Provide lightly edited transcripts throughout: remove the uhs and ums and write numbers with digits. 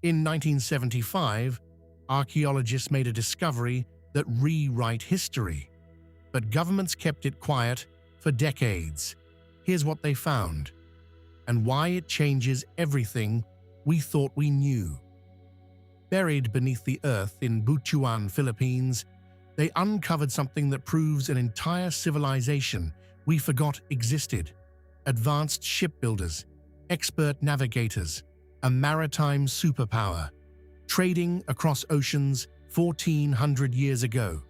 In 1975, archaeologists made a discovery that rewrite history, but governments kept it quiet for decades. Here's what they found, and why it changes everything we thought we knew. Buried beneath the earth in Butuan, Philippines, they uncovered something that proves an entire civilization we forgot existed. Advanced shipbuilders, expert navigators, a maritime superpower, trading across oceans 1,400 years ago.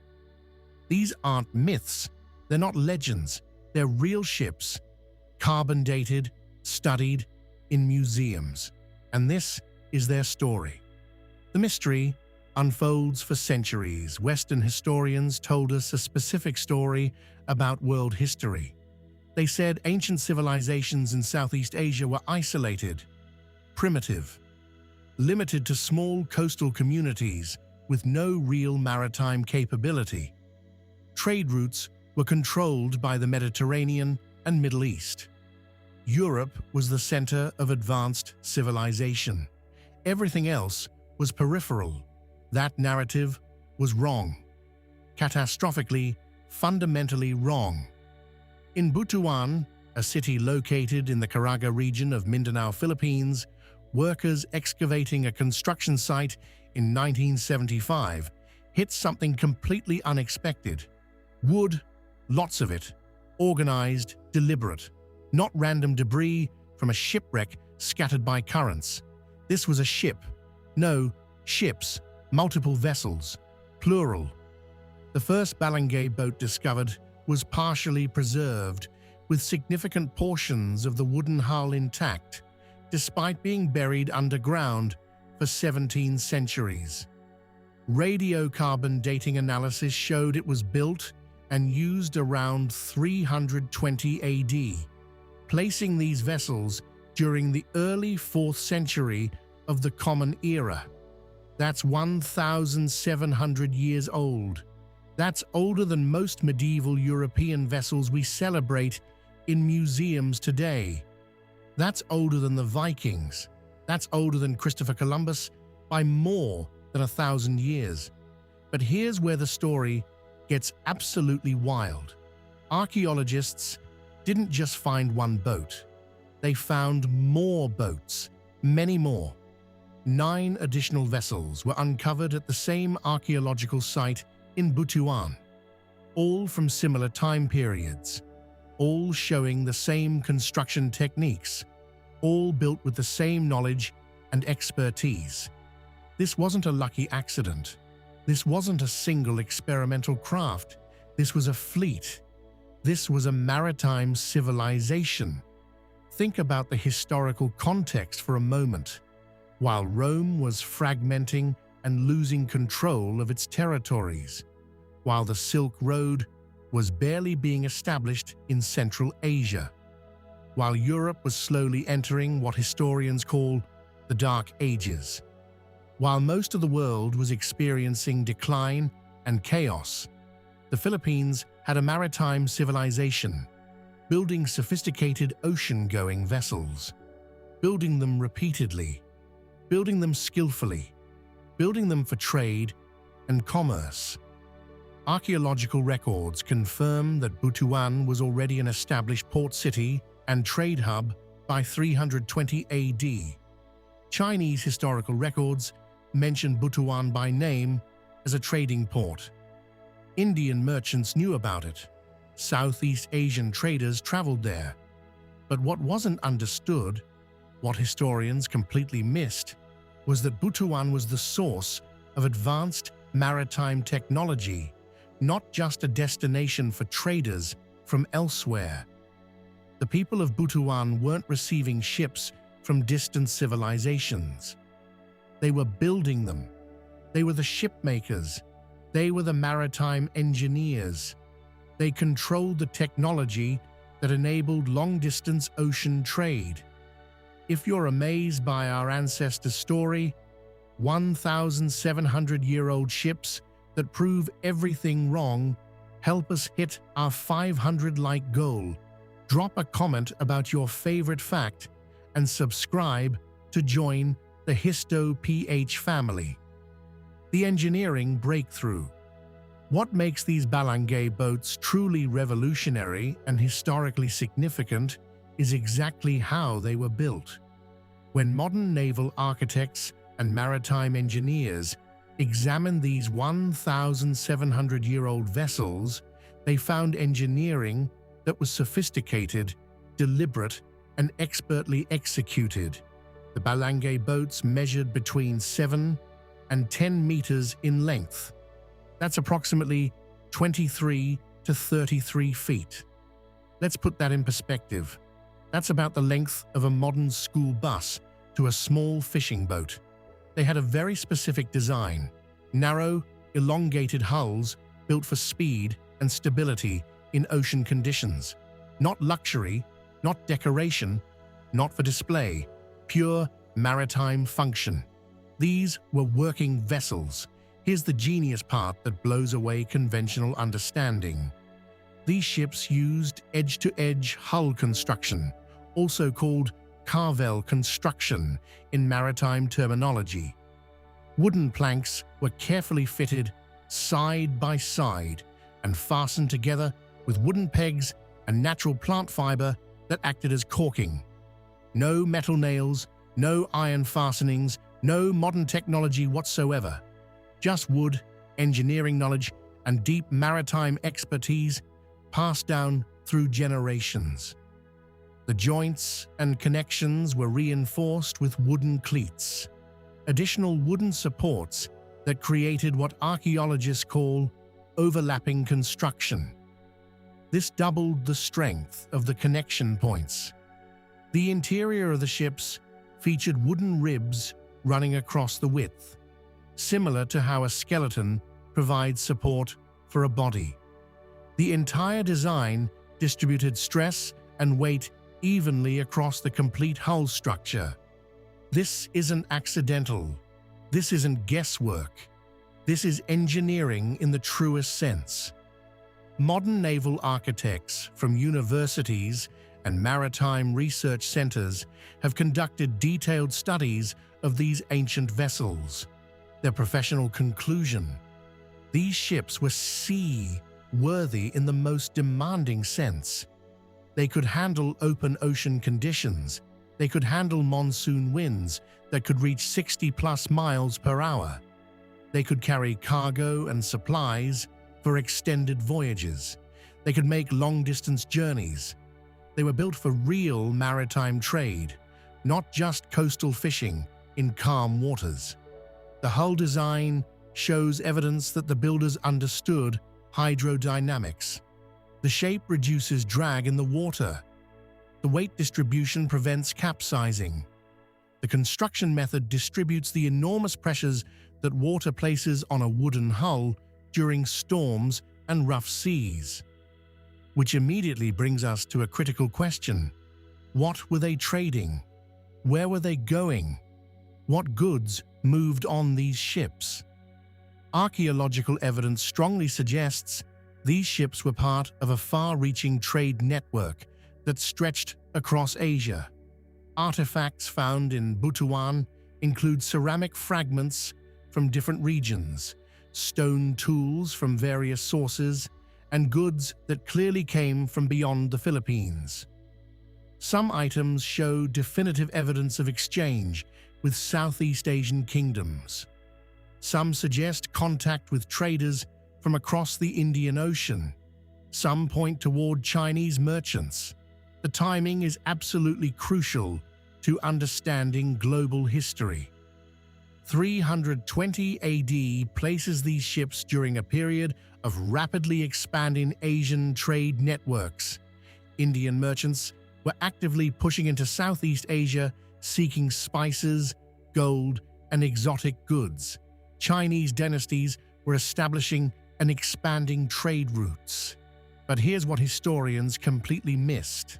These aren't myths, they're not legends, they're real ships, carbon-dated, studied in museums. And this is their story. The mystery unfolds for centuries. Western historians told us a specific story about world history. They said ancient civilizations in Southeast Asia were isolated, primitive, limited to small coastal communities with no real maritime capability. Trade routes were controlled by the Mediterranean and Middle East. Europe was the center of advanced civilization. Everything else was peripheral. That narrative was wrong. Catastrophically, fundamentally wrong. In Butuan, a city located in the Caraga region of Mindanao, Philippines, workers excavating a construction site in 1975 hit something completely unexpected. Wood, lots of it, organized, deliberate, not random debris from a shipwreck scattered by currents. This was a ship. No, ships, multiple vessels, plural. The first Balangay boat discovered was partially preserved, with significant portions of the wooden hull intact, despite being buried underground for 17 centuries. Radiocarbon dating analysis showed it was built and used around 320 AD, placing these vessels during the early 4th century of the Common Era. That's 1,700 years old. That's older than most medieval European vessels we celebrate in museums today. That's older than the Vikings. That's older than Christopher Columbus by more than 1,000 years. But here's where the story gets absolutely wild. Archaeologists didn't just find one boat. They found more boats, many more. 9 additional vessels were uncovered at the same archaeological site in Butuan, all from similar time periods, all showing the same construction techniques, all built with the same knowledge and expertise. This wasn't a lucky accident. This wasn't a single experimental craft. This was a fleet. This was a maritime civilization. Think about the historical context for a moment. While Rome was fragmenting and losing control of its territories, while the Silk Road was barely being established in Central Asia, while Europe was slowly entering what historians call the Dark Ages, while most of the world was experiencing decline and chaos, the Philippines had a maritime civilization, building sophisticated ocean-going vessels, building them repeatedly, building them skillfully, building them for trade and commerce. Archaeological records confirm that Butuan was already an established port city and trade hub by 320 AD. Chinese historical records mention Butuan by name as a trading port. Indian merchants knew about it. Southeast Asian traders traveled there. But what wasn't understood, what historians completely missed, was that Butuan was the source of advanced maritime technology, not just a destination for traders from elsewhere. The people of Butuan weren't receiving ships from distant civilizations. They were building them. They were the shipmakers. They were the maritime engineers. They controlled the technology that enabled long-distance ocean trade. If you're amazed by our ancestors' story, 1,700-year-old ships that prove everything wrong, help us hit our 500-like goal. Drop a comment about your favorite fact and subscribe to join the Histo-PH family. The engineering breakthrough. What makes these Balangay boats truly revolutionary and historically significant is exactly how they were built. When modern naval architects and maritime engineers examined these 1,700-year-old vessels, they found engineering that was sophisticated, deliberate, and expertly executed. The Balangay boats measured between 7 and 10 meters in length. That's approximately 23 to 33 feet. Let's put that in perspective. That's about the length of a modern school bus to a small fishing boat. They had a very specific design: narrow, elongated hulls built for speed and stability in ocean conditions. Not luxury, not decoration, not for display, pure maritime function. These were working vessels. Here's the genius part that blows away conventional understanding. These ships used edge-to-edge hull construction, also called carvel construction in maritime terminology. Wooden planks were carefully fitted side by side and fastened together with wooden pegs and natural plant fiber that acted as caulking. No metal nails, no iron fastenings, no modern technology whatsoever. Just wood, engineering knowledge, and deep maritime expertise passed down through generations. The joints and connections were reinforced with wooden cleats, additional wooden supports that created what archaeologists call overlapping construction. This doubled the strength of the connection points. The interior of the ships featured wooden ribs running across the width, similar to how a skeleton provides support for a body. The entire design distributed stress and weight evenly across the complete hull structure. This isn't accidental. This isn't guesswork. This is engineering in the truest sense. Modern naval architects from universities and maritime research centers have conducted detailed studies of these ancient vessels. Their professional conclusion: these ships were sea-worthy in the most demanding sense. They could handle open ocean conditions. They could handle monsoon winds that could reach 60+ miles per hour. They could carry cargo and supplies for extended voyages. They could make long-distance journeys. They were built for real maritime trade, not just coastal fishing in calm waters. The hull design shows evidence that the builders understood hydrodynamics. The shape reduces drag in the water. The weight distribution prevents capsizing. The construction method distributes the enormous pressures that water places on a wooden hull during storms and rough seas. Which immediately brings us to a critical question. What were they trading? Where were they going? What goods moved on these ships? Archaeological evidence strongly suggests these ships were part of a far-reaching trade network that stretched across Asia. Artifacts found in Butuan include ceramic fragments from different regions, stone tools from various sources, and goods that clearly came from beyond the Philippines. Some items show definitive evidence of exchange with Southeast Asian kingdoms. Some suggest contact with traders from across the Indian Ocean. Some point toward Chinese merchants. The timing is absolutely crucial to understanding global history. 320 AD places these ships during a period of rapidly expanding Asian trade networks. Indian merchants were actively pushing into Southeast Asia, seeking spices, gold, and exotic goods. Chinese dynasties were establishing and expanding trade routes. But here's what historians completely missed.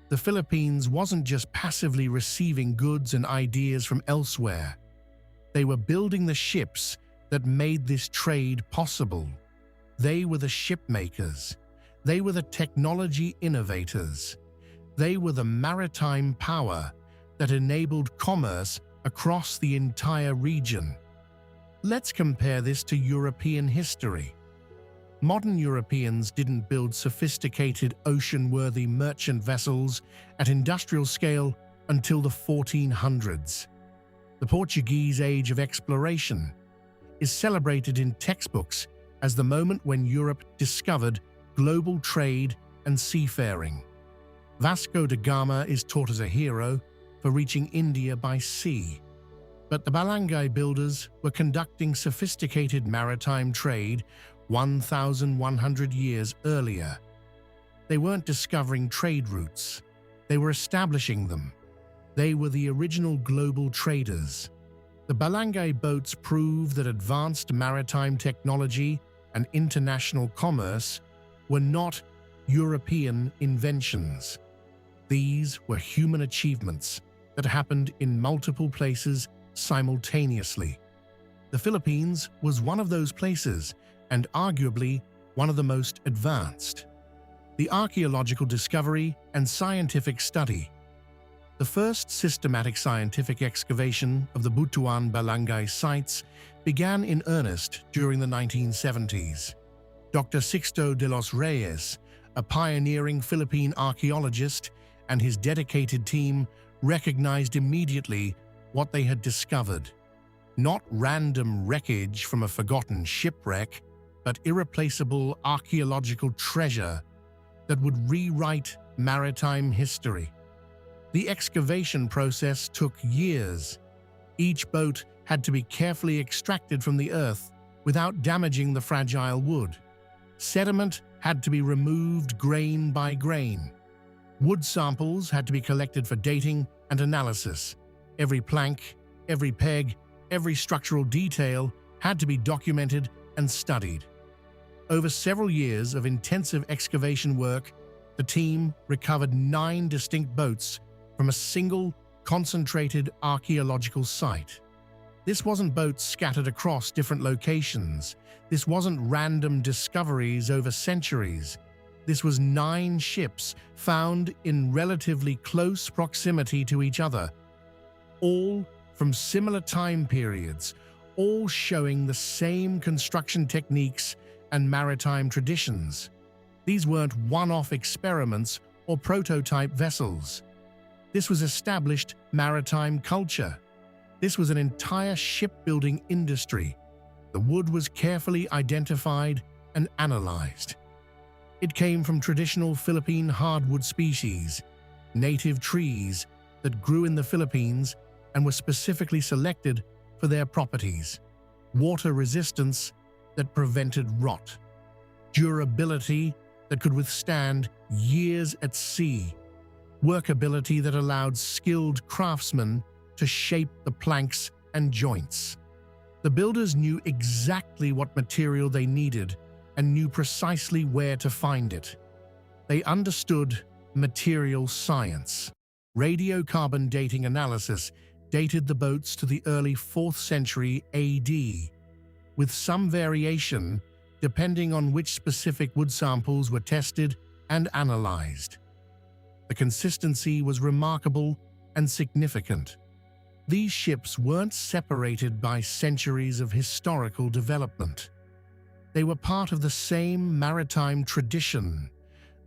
The Philippines wasn't just passively receiving goods and ideas from elsewhere. They were building the ships that made this trade possible. They were the shipmakers. They were the technology innovators. They were the maritime power that enabled commerce across the entire region. Let's compare this to European history. Modern Europeans didn't build sophisticated ocean-worthy merchant vessels at industrial scale until the 1400s. The Portuguese age of exploration is celebrated in textbooks as the moment when Europe discovered global trade and seafaring. Vasco da Gama is taught as a hero for reaching India by sea. But the Balangay builders were conducting sophisticated maritime trade 1,100 years earlier. They weren't discovering trade routes, they were establishing them. They were the original global traders. The Balangay boats prove that advanced maritime technology and international commerce were not European inventions. These were human achievements that happened in multiple places simultaneously. The Philippines was one of those places, and arguably one of the most advanced. The archaeological discovery and scientific study. The first systematic scientific excavation of the Butuan Balangay sites began in earnest during the 1970s. Dr. Sixto de los Reyes, a pioneering Philippine archaeologist, and his dedicated team recognized immediately what they had discovered. Not random wreckage from a forgotten shipwreck, but irreplaceable archaeological treasure that would rewrite maritime history. The excavation process took years. Each boat had to be carefully extracted from the earth without damaging the fragile wood. Sediment had to be removed grain by grain. Wood samples had to be collected for dating and analysis. Every plank, every peg, every structural detail had to be documented and studied. Over several years of intensive excavation work, the team recovered 9 distinct boats from a single, concentrated archaeological site. This wasn't boats scattered across different locations. This wasn't random discoveries over centuries. This was 9 ships found in relatively close proximity to each other, all from similar time periods, all showing the same construction techniques and maritime traditions. These weren't one-off experiments or prototype vessels. This was established maritime culture. This was an entire shipbuilding industry. The wood was carefully identified and analyzed. It came from traditional Philippine hardwood species, native trees that grew in the Philippines and were specifically selected for their properties: water resistance that prevented rot, durability that could withstand years at sea, workability that allowed skilled craftsmen to shape the planks and joints. The builders knew exactly what material they needed and knew precisely where to find it. They understood material science. Radiocarbon dating analysis dated the boats to the early 4th century AD, with some variation depending on which specific wood samples were tested and analyzed. The consistency was remarkable and significant. These ships weren't separated by centuries of historical development. They were part of the same maritime tradition,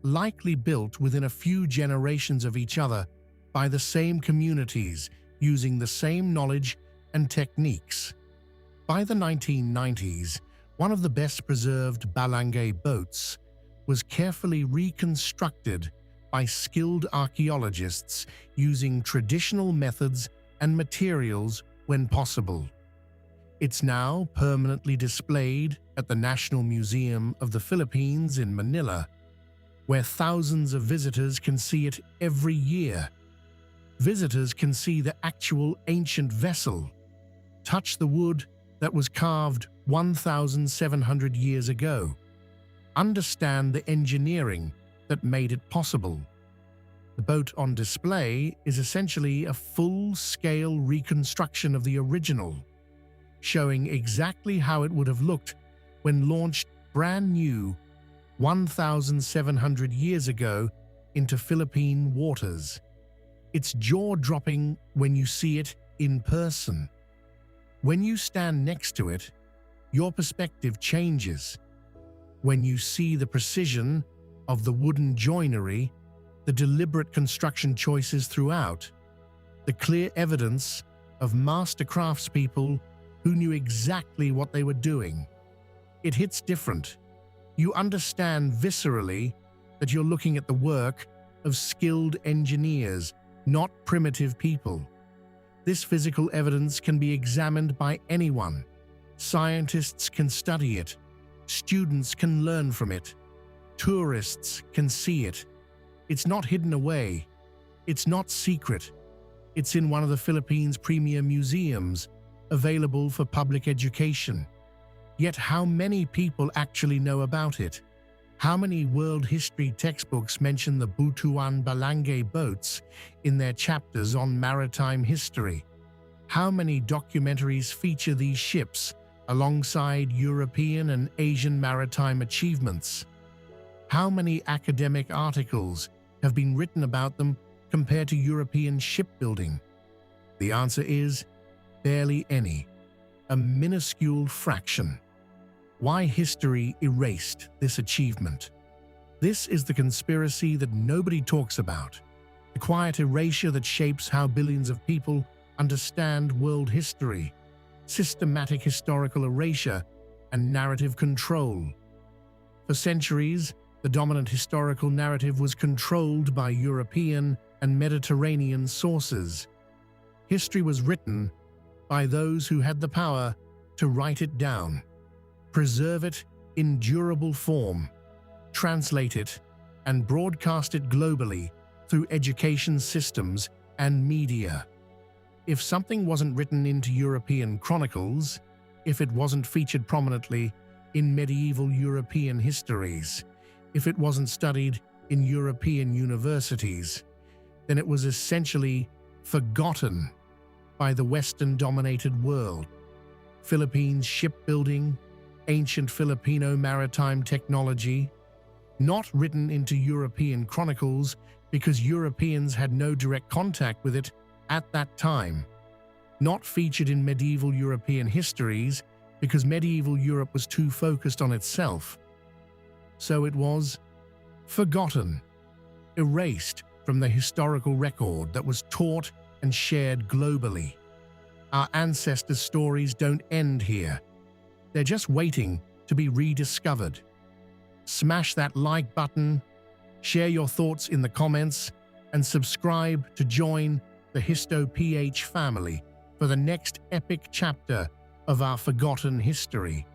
likely built within a few generations of each other by the same communities using the same knowledge and techniques. By the 1990s, one of the best preserved Balangay boats was carefully reconstructed by skilled archaeologists using traditional methods and materials when possible. It's now permanently displayed at the National Museum of the Philippines in Manila, where thousands of visitors can see it every year. Visitors can see the actual ancient vessel, touch the wood that was carved 1,700 years ago, understand the engineering that made it possible. The boat on display is essentially a full-scale reconstruction of the original, showing exactly how it would have looked when launched brand new 1,700 years ago into Philippine waters. It's jaw-dropping when you see it in person. When you stand next to it, your perspective changes. When you see the precision of the wooden joinery, the deliberate construction choices throughout, the clear evidence of master craftspeople who knew exactly what they were doing, it hits different. You understand viscerally that you're looking at the work of skilled engineers, not primitive people. This physical evidence can be examined by anyone. Scientists can study it. Students can learn from it. Tourists can see it. It's not hidden away. It's not secret. It's in one of the Philippines' premier museums, available for public education. Yet how many people actually know about it? How many world history textbooks mention the Butuan Balangay boats in their chapters on maritime history? How many documentaries feature these ships alongside European and Asian maritime achievements? How many academic articles have been written about them compared to European shipbuilding? The answer is barely any, a minuscule fraction. Why history erased this achievement? This is the conspiracy that nobody talks about, the quiet erasure that shapes how billions of people understand world history, systematic historical erasure, and narrative control. For centuries, the dominant historical narrative was controlled by European and Mediterranean sources. History was written by those who had the power to write it down, preserve it in durable form, translate it, and broadcast it globally through education systems and media. If something wasn't written into European chronicles, if it wasn't featured prominently in medieval European histories, if it wasn't studied in European universities, then it was essentially forgotten by the Western-dominated world. Philippines shipbuilding, ancient Filipino maritime technology, not written into European chronicles because Europeans had no direct contact with it at that time, not featured in medieval European histories because medieval Europe was too focused on itself. So it was forgotten, erased from the historical record that was taught and shared globally. Our ancestors' stories don't end here. They're just waiting to be rediscovered. Smash that like button, share your thoughts in the comments, and subscribe to join the HistoPH family for the next epic chapter of our forgotten history.